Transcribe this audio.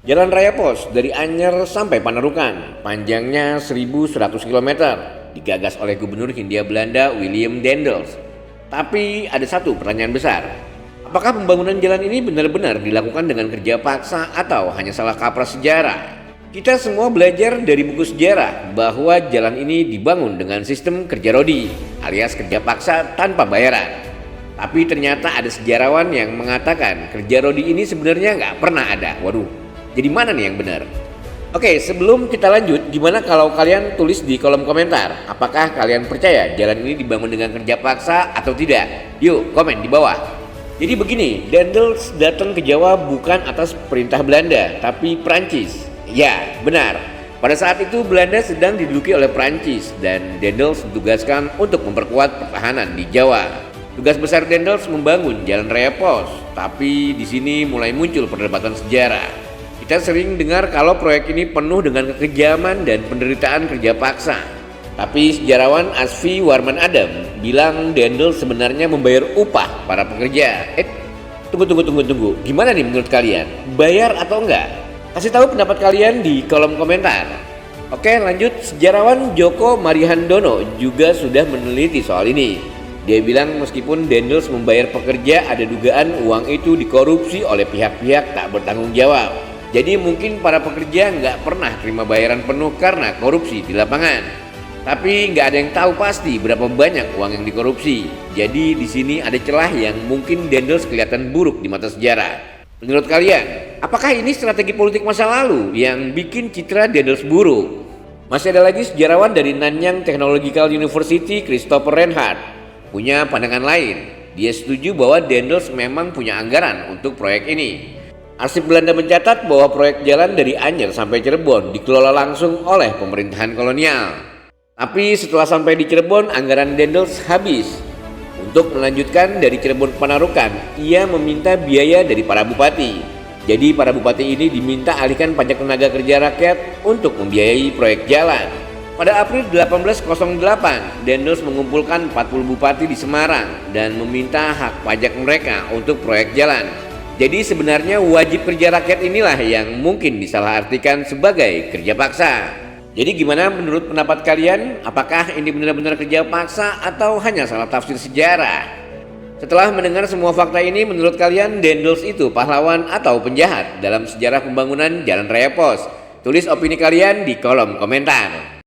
Jalan Raya Pos dari Anyer sampai Panarukan, panjangnya 1.100 km, digagas oleh Gubernur Hindia Belanda Willem Daendels. Tapi ada satu pertanyaan besar. Apakah pembangunan jalan ini benar-benar dilakukan dengan kerja paksa atau hanya salah kaprah sejarah? Kita semua belajar dari buku sejarah bahwa jalan ini dibangun dengan sistem kerja rodi, alias kerja paksa tanpa bayaran. Tapi ternyata ada sejarawan yang mengatakan kerja rodi ini sebenarnya nggak pernah ada. Waduh, jadi mana nih yang benar? Oke, sebelum kita lanjut, gimana kalau kalian tulis di kolom komentar, apakah kalian percaya jalan ini dibangun dengan kerja paksa atau tidak? Yuk, komen di bawah. Jadi begini, Daendels datang ke Jawa bukan atas perintah Belanda, tapi Prancis. Ya, benar. Pada saat itu Belanda sedang diduduki oleh Prancis dan Daendels ditugaskan untuk memperkuat pertahanan di Jawa. Tugas besar Daendels membangun Jalan Raya Pos, tapi di sini mulai muncul perdebatan sejarah. Kita sering dengar kalau proyek ini penuh dengan kekejaman dan penderitaan kerja paksa. Tapi sejarawan Asfi Warman Adam bilang Daendels sebenarnya membayar upah para pekerja. Tunggu. Gimana nih menurut kalian? Bayar atau enggak? Kasih tahu pendapat kalian di kolom komentar. Oke, lanjut. Sejarawan Djoko Marihandono juga sudah meneliti soal ini. Dia bilang meskipun Daendels membayar pekerja, ada dugaan uang itu dikorupsi oleh pihak-pihak tak bertanggung jawab. Jadi mungkin para pekerja nggak pernah terima bayaran penuh karena korupsi di lapangan. Tapi nggak ada yang tahu pasti berapa banyak uang yang dikorupsi. Jadi di sini ada celah yang mungkin Daendels kelihatan buruk di mata sejarah. Menurut kalian, apakah ini strategi politik masa lalu yang bikin citra Daendels buruk? Masih ada lagi sejarawan dari Nanyang Technological University, Christopher Reinhardt, punya pandangan lain. Dia setuju bahwa Daendels memang punya anggaran untuk proyek ini. Arsip Belanda mencatat bahwa proyek jalan dari Anyer sampai Cirebon dikelola langsung oleh pemerintahan kolonial. Tapi setelah sampai di Cirebon, anggaran Daendels habis. Untuk melanjutkan dari Cirebon ke Panarukan, ia meminta biaya dari para bupati. Jadi para bupati ini diminta alihkan pajak tenaga kerja rakyat untuk membiayai proyek jalan. Pada April 1808, Daendels mengumpulkan 40 bupati di Semarang dan meminta hak pajak mereka untuk proyek jalan. Jadi sebenarnya wajib kerja rakyat inilah yang mungkin disalahartikan sebagai kerja paksa. Jadi gimana menurut pendapat kalian? Apakah ini benar-benar kerja paksa atau hanya salah tafsir sejarah? Setelah mendengar semua fakta ini, menurut kalian Daendels itu pahlawan atau penjahat dalam sejarah pembangunan Jalan Raya Pos? Tulis opini kalian di kolom komentar.